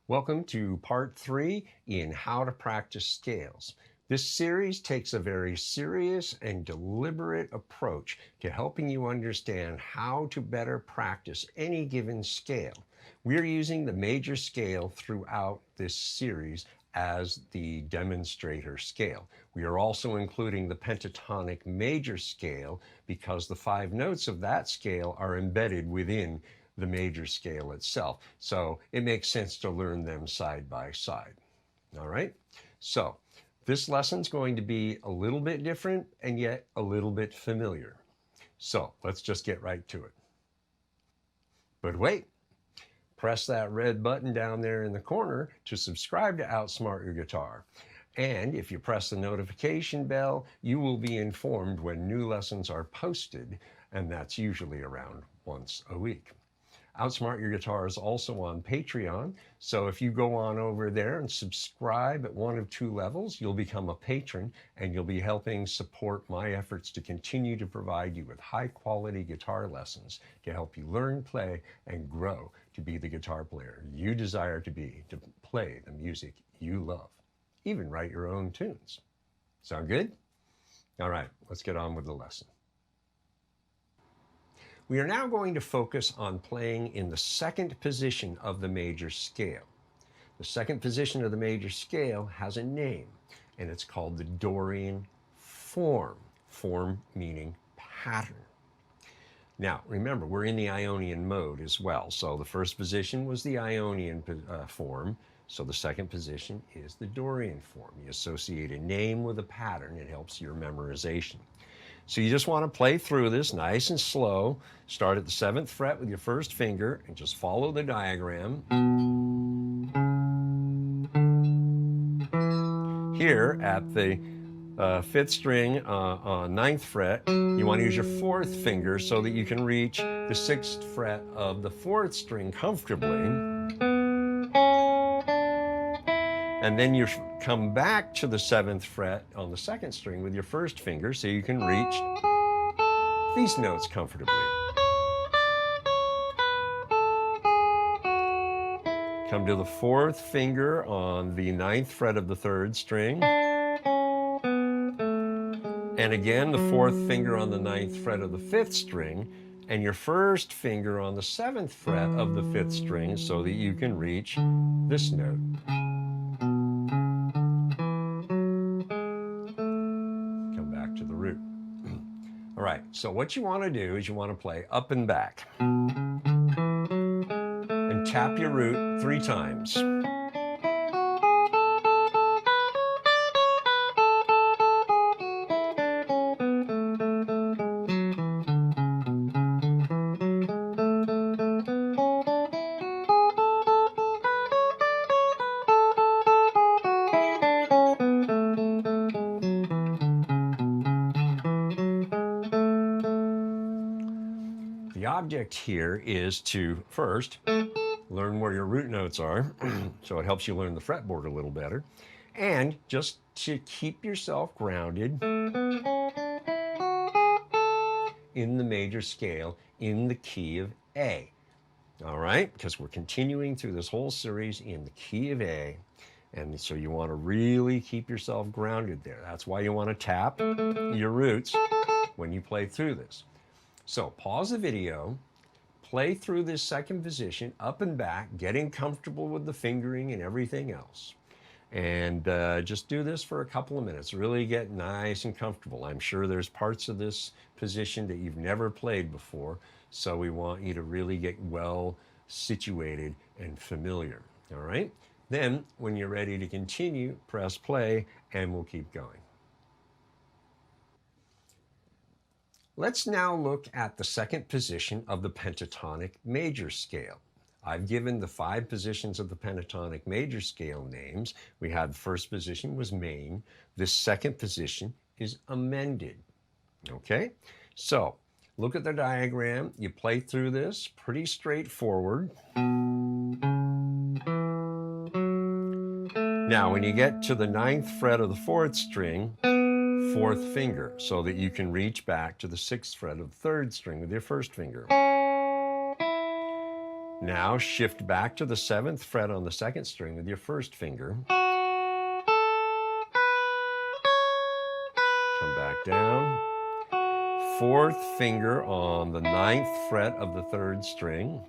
Welcome to part 3 in How to Practice Scales. This series takes a very serious and deliberate approach to helping you understand how to better practice any given scale. We're using the major scale throughout this series as the demonstrator scale. We are also including the pentatonic major scale because the 5 notes of that scale are embedded within the major scale itself. So it makes sense to learn them side by side. All right, so this lesson's going to be a little bit different and yet a little bit familiar. So let's just get right to it. But wait, press that red button down there in the corner to subscribe to Outsmart Your Guitar. And if you press the notification bell, you will be informed when new lessons are posted, and that's usually around once a week. Outsmart Your Guitar is also on Patreon, so if you go on over there and subscribe at one of 2 levels, you'll become a patron and you'll be helping support my efforts to continue to provide you with high-quality guitar lessons to help you learn, play, and grow to be the guitar player you desire to be, to play the music you love, even write your own tunes. Sound good? All right, let's get on with the lesson. We are now going to focus on playing in the second position of the major scale. The second position of the major scale has a name, and it's called the Dorian Form. Form meaning pattern. Now, remember, we're in the Ionian mode as well. So the first position was the Ionian form. So the second position is the Dorian form. You associate a name with a pattern. It helps your memorization. So you just want to play through this nice and slow. Start at the 7th fret with your first finger and just follow the diagram. Here at the 5th string on 9th fret, you want to use your 4th finger so that you can reach the 6th fret of the 4th string comfortably. And then you come back to the 7th fret on the 2nd string with your first finger so you can reach these notes comfortably. Come to the 4th finger on the 9th fret of the 3rd string. And again, the 4th finger on the 9th fret of the 5th string, and your first finger on the 7th fret of the 5th string so that you can reach this note. All right, so what you want to do is you want to play up and back. And tap your root 3 times. The object here is to first learn where your root notes are, so it helps you learn the fretboard a little better, and just to keep yourself grounded in the major scale in the key of A. All right, because we're continuing through this whole series in the key of A, and so you want to really keep yourself grounded there. That's why you want to tap your roots when you play through this. So pause the video, play through this second position, up and back, getting comfortable with the fingering and everything else. And just do this for a couple of minutes. Really get nice and comfortable. I'm sure there's parts of this position that you've never played before, so we want you to really get well situated and familiar. All right? Then, when you're ready to continue, press play, and we'll keep going. Let's now look at the second position of the pentatonic major scale. I've given the 5 positions of the pentatonic major scale names. We had the first position was main. This second position is amended. Okay? So, look at the diagram. You play through this, pretty straightforward. Now, when you get to the 9th fret of the 4th string, 4th finger, so that you can reach back to the 6th fret of the 3rd string with your first finger. Now shift back to the 7th fret on the 2nd string with your 1st finger. Come back down. 4th finger on the 9th fret of the 3rd string.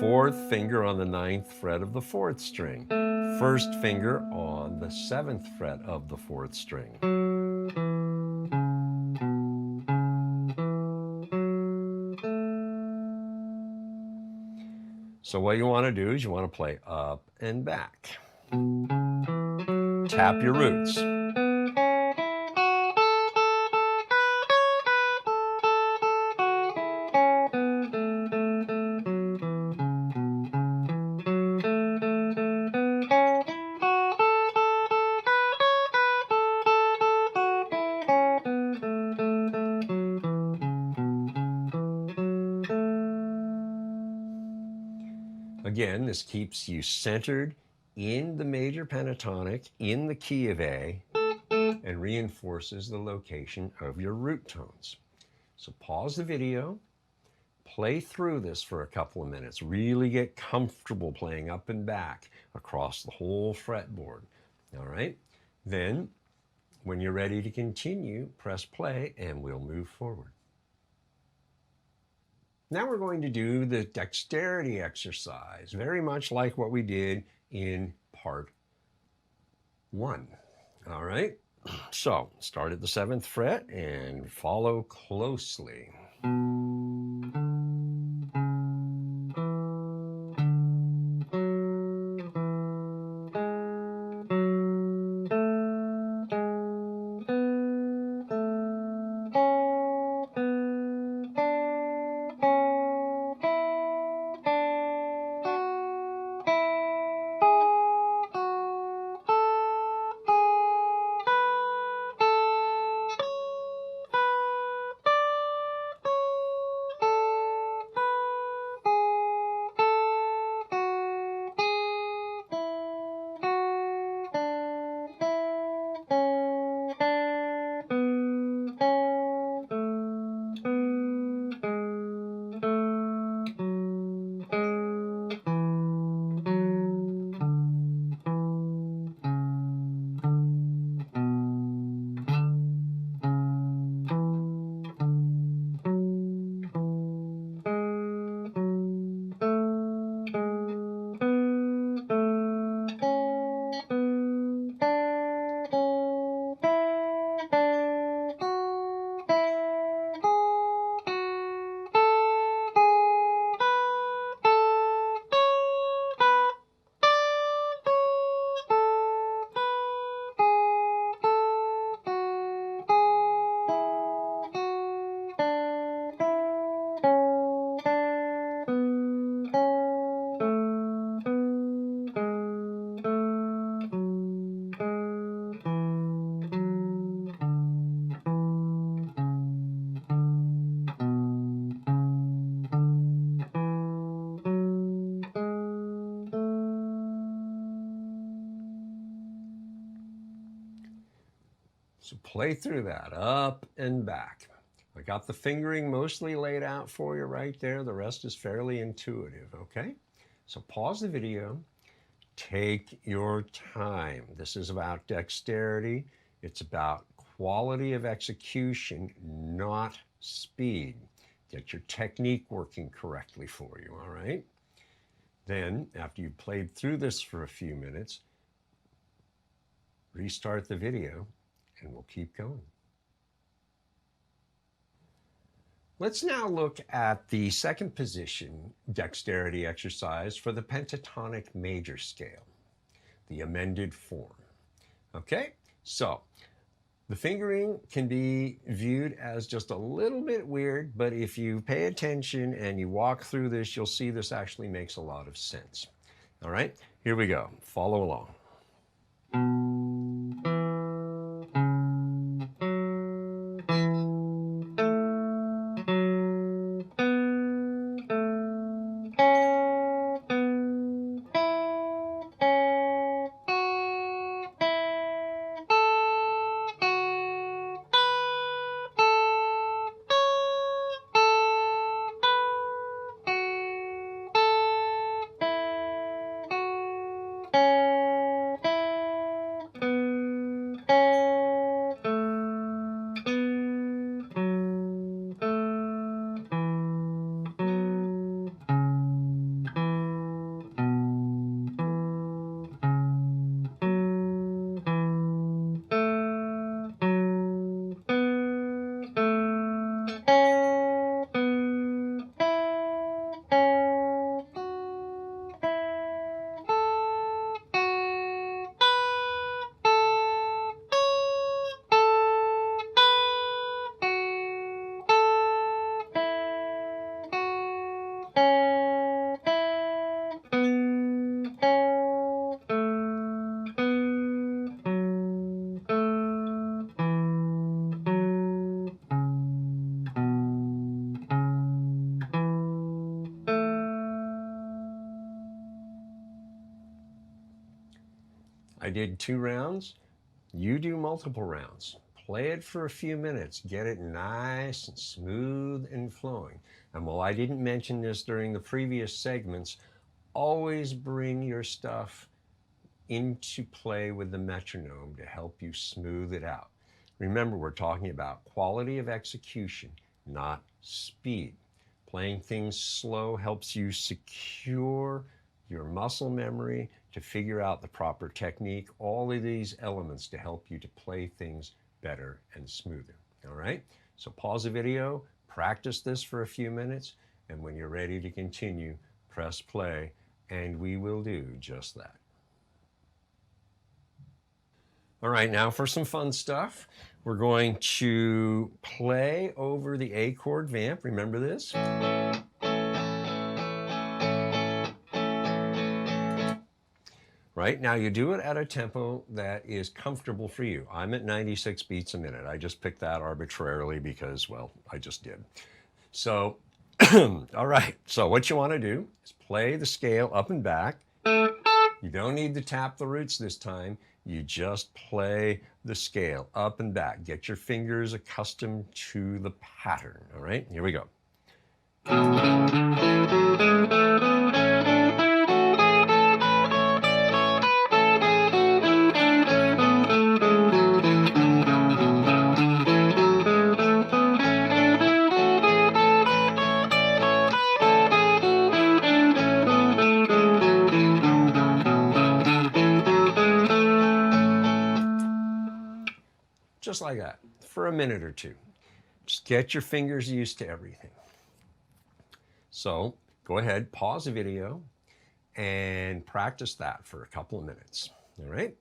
4th finger on the 9th fret of the 4th string. 1st finger on the 7th fret of the 4th string. So what you want to do is you want to play up and back. Tap your roots. Again, this keeps you centered in the major pentatonic, in the key of A, and reinforces the location of your root tones. So pause the video, play through this for a couple of minutes, really get comfortable playing up and back across the whole fretboard. All right? Then, when you're ready to continue, press play and we'll move forward. Now we're going to do the dexterity exercise, very much like what we did in part 1. All right, so start at the 7th fret and follow closely. So play through that, up and back. I got the fingering mostly laid out for you right there. The rest is fairly intuitive, okay? So pause the video, take your time. This is about dexterity. It's about quality of execution, not speed. Get your technique working correctly for you, all right? Then, after you've played through this for a few minutes, restart the video and we'll keep going. Let's now look at the second position dexterity exercise for the pentatonic major scale, the amended form. Okay, so the fingering can be viewed as just a little bit weird, but if you pay attention and you walk through this, you'll see this actually makes a lot of sense. All right, here we go. Follow along. I did 2 rounds. You do multiple rounds. Play it for a few minutes. Get it nice and smooth and flowing. And while I didn't mention this during the previous segments, always bring your stuff into play with the metronome to help you smooth it out. Remember, we're talking about quality of execution, not speed. Playing things slow helps you secure your muscle memory to figure out the proper technique, all of these elements to help you to play things better and smoother. All right? So pause the video, practice this for a few minutes, and when you're ready to continue, press play, and we will do just that. All right, now for some fun stuff. We're going to play over the A chord vamp. Remember this? Right, now you do it at a tempo that is comfortable for you. I'm at 96 beats a minute. I just picked that arbitrarily because, well, I just did. So, all right, so what you want to do is play the scale up and back. You don't need to tap the roots this time. You just play the scale up and back. Get your fingers accustomed to the pattern, all right? Here we go. Just like that, for a minute or two. Just get your fingers used to everything. So go ahead, pause the video, and practice that for a couple of minutes, all right?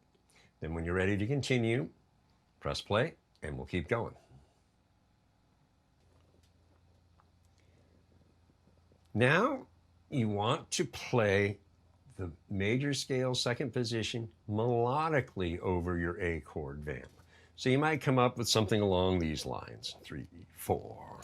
Then when you're ready to continue, press play, and we'll keep going. Now you want to play the major scale second position melodically over your A chord vamp. So you might come up with something along these lines. 3, 4.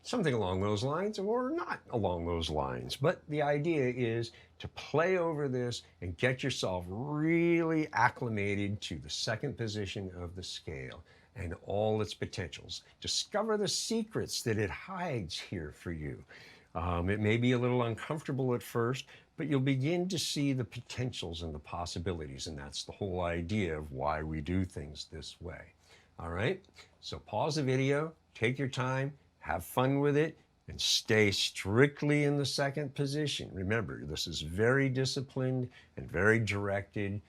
Something along those lines or not along those lines. But the idea is to play over this and get yourself really acclimated to the second position of the scale and all its potentials. Discover the secrets that it hides here for you. It may be a little uncomfortable at first, but you'll begin to see the potentials and the possibilities, and that's the whole idea of why we do things this way. All right, so pause the video, take your time, have fun with it, and stay strictly in the second position. Remember, this is very disciplined and very directed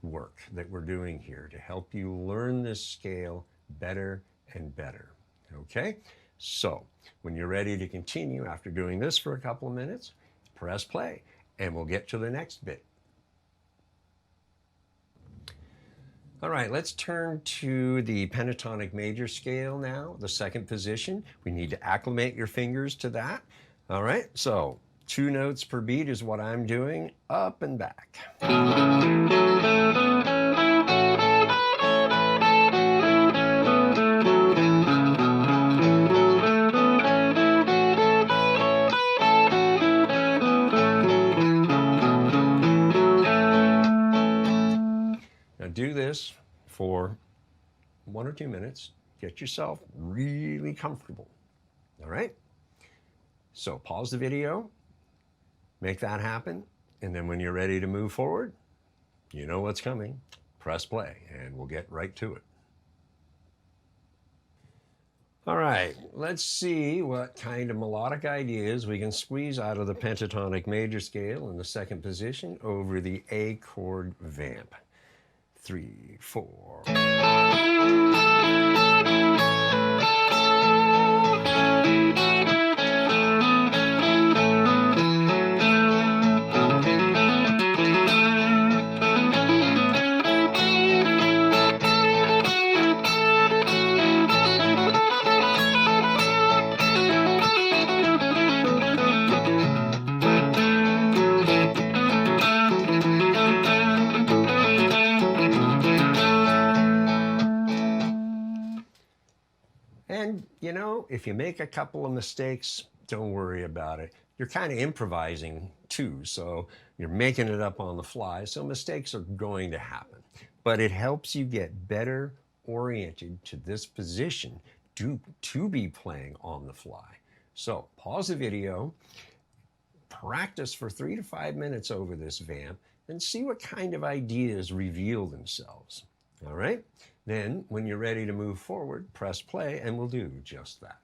work that we're doing here to help you learn this scale better and better. Okay? So, when you're ready to continue after doing this for a couple of minutes, press play, and we'll get to the next bit. All right, let's turn to the pentatonic major scale now, the second position. We need to acclimate your fingers to that. All right, so 2 notes per beat is what I'm doing, up and back. Do this for 1 or 2 minutes. Get yourself really comfortable. All right? So pause the video, make that happen, and then when you're ready to move forward, you know what's coming. Press play, and we'll get right to it. All right, let's see what kind of melodic ideas we can squeeze out of the pentatonic major scale in the second position over the A chord vamp. 3, 4. And, you know, if you make a couple of mistakes, don't worry about it. You're kind of improvising too, so you're making it up on the fly, so mistakes are going to happen. But it helps you get better oriented to this position to be playing on the fly. So pause the video, practice for 3 to 5 minutes over this vamp, and see what kind of ideas reveal themselves. All right? Then, when you're ready to move forward, press play and we'll do just that.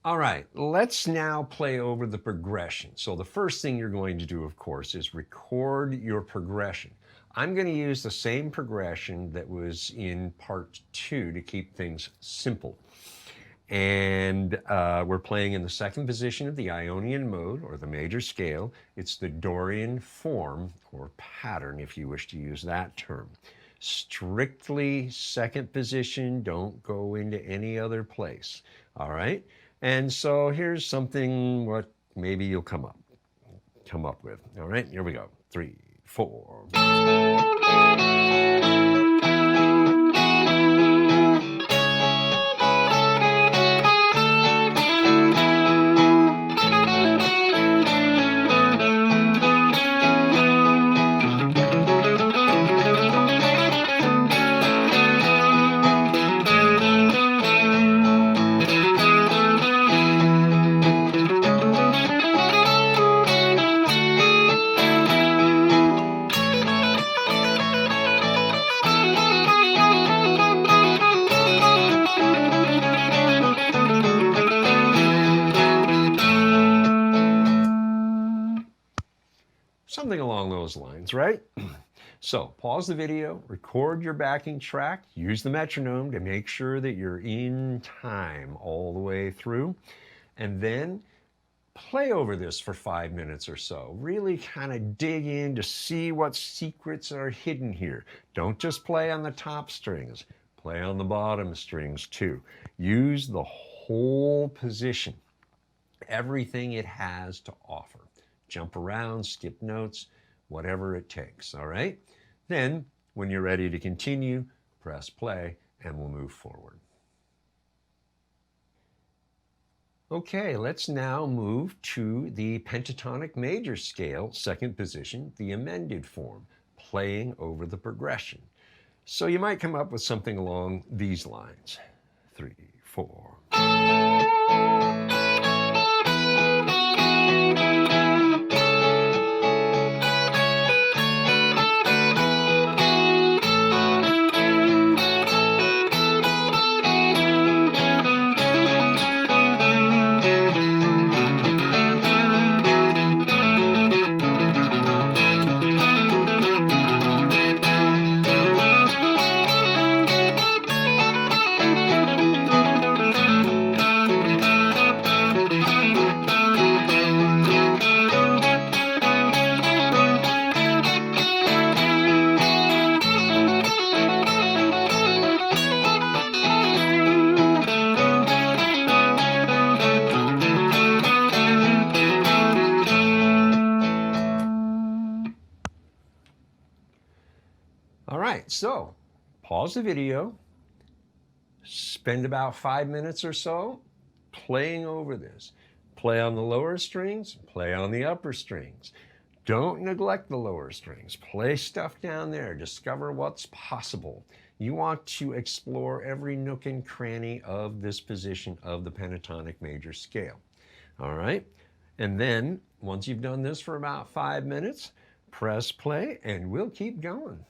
All right, let's now play over the progression. So the first thing you're going to do, of course, is record your progression. I'm going to use the same progression that was in part 2 to keep things simple. And we're playing in the second position of the Ionian mode, or the major scale. It's the Dorian form, or pattern, if you wish to use that term. Strictly second position, don't go into any other place, all right? And so here's something what maybe you'll come up with, all right? Here we go, 3, 4. Something along those lines, right? So pause the video, record your backing track, use the metronome to make sure that you're in time all the way through, and then play over this for 5 minutes or so. Really kind of dig in to see what secrets are hidden here. Don't just play on the top strings, play on the bottom strings too. Use the whole position, everything it has to offer. Jump around, skip notes, whatever it takes, all right? Then, when you're ready to continue, press play and we'll move forward. Okay, let's now move to the pentatonic major scale, second position, the amended form, playing over the progression. So you might come up with something along these lines. 3, 4. All right, so pause the video, spend about 5 minutes or so playing over this. Play on the lower strings, play on the upper strings. Don't neglect the lower strings. Play stuff down there. Discover what's possible. You want to explore every nook and cranny of this position of the pentatonic major scale. All right? And then, once you've done this for about 5 minutes, press play and we'll keep going.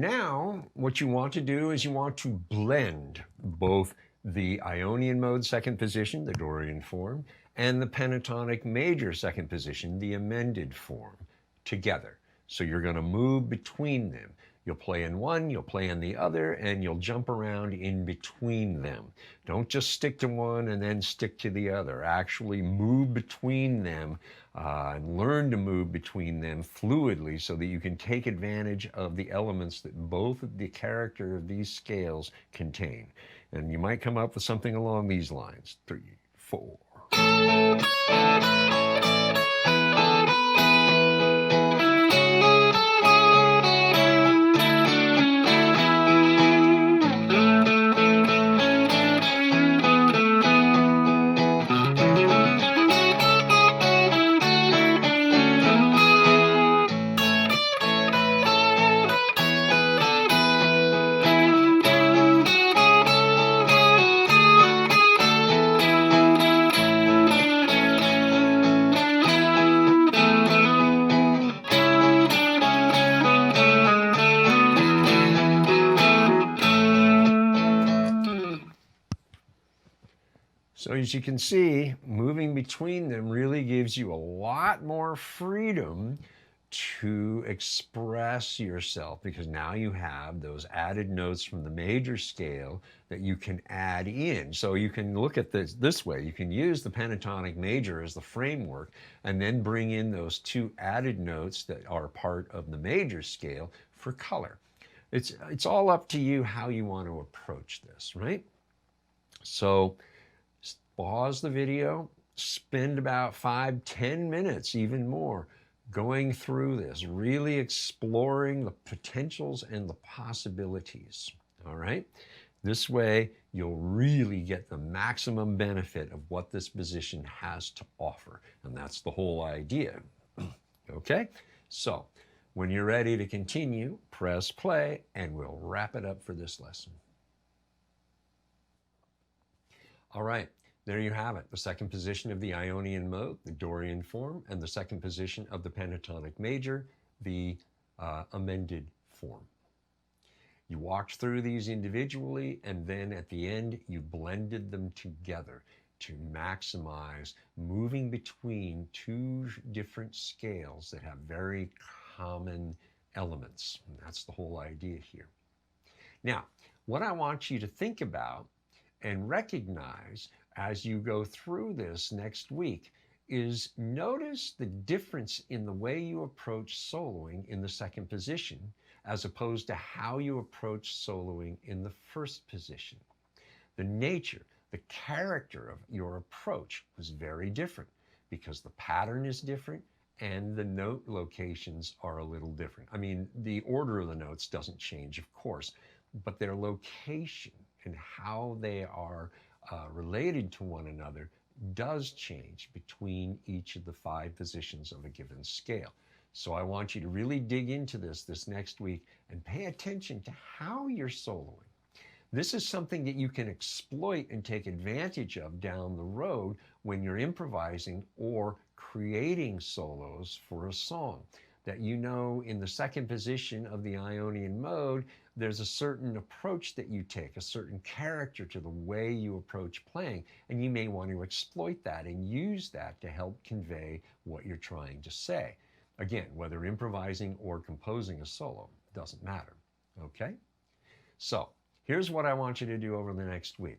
Now, what you want to do is you want to blend both the Ionian mode second position, the Dorian form, and the pentatonic major second position, the amended form, together. So you're going to move between them. You'll play in one, you'll play in the other, and you'll jump around in between them. Don't just stick to one and then stick to the other. Actually move between them and learn to move between them fluidly so that you can take advantage of the elements that both of the character of these scales contain. And you might come up with something along these lines. 3, 4. So as you can see, moving between them really gives you a lot more freedom to express yourself, because now you have those added notes from the major scale that you can add in. So you can look at this way. You can use the pentatonic major as the framework and then bring in those 2 added notes that are part of the major scale for color. It's all up to you how you want to approach this, right? So pause the video, spend about 5-10 minutes, even more, going through this, really exploring the potentials and the possibilities, all right? This way, you'll really get the maximum benefit of what this position has to offer, and that's the whole idea, okay? So, when you're ready to continue, press play, and we'll wrap it up for this lesson. All right. There you have it, the second position of the Ionian mode, the Dorian form, and the second position of the pentatonic major, the amended form. You walked through these individually, and then at the end, you blended them together to maximize moving between 2 different scales that have very common elements. And that's the whole idea here. Now, what I want you to think about and recognize as you go through this next week is notice the difference in the way you approach soloing in the second position as opposed to how you approach soloing in the first position. The nature, the character of your approach was very different because the pattern is different and the note locations are a little different. I mean, the order of the notes doesn't change, of course, but their location and how they are related to one another does change between each of the 5 positions of a given scale. So I want you to really dig into this next week and pay attention to how you're soloing. This is something that you can exploit and take advantage of down the road when you're improvising or creating solos for a song. That you know in the second position of the Ionian mode, there's a certain approach that you take, a certain character to the way you approach playing, and you may want to exploit that and use that to help convey what you're trying to say. Again, whether improvising or composing a solo, doesn't matter, okay? So, here's what I want you to do over the next week.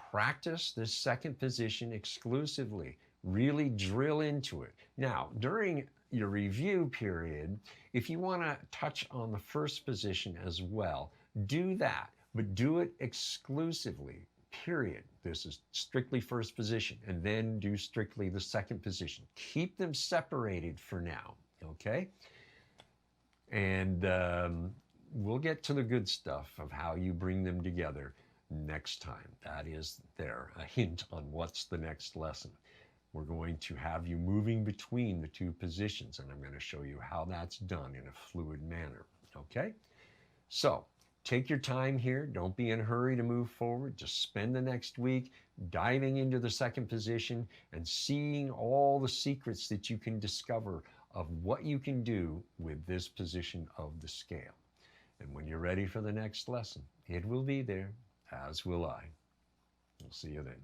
Practice this second position exclusively. Really drill into it. Now, during your review period, if you want to touch on the first position as well, do that, but do it exclusively, period. This is strictly first position, and then do strictly the second position. Keep them separated for now, okay? And we'll get to the good stuff of how you bring them together next time. That is a hint on what's the next lesson. We're going to have you moving between the 2 positions, and I'm going to show you how that's done in a fluid manner, okay? So, take your time here. Don't be in a hurry to move forward. Just spend the next week diving into the second position and seeing all the secrets that you can discover of what you can do with this position of the scale. And when you're ready for the next lesson, it will be there, as will I. We'll see you then.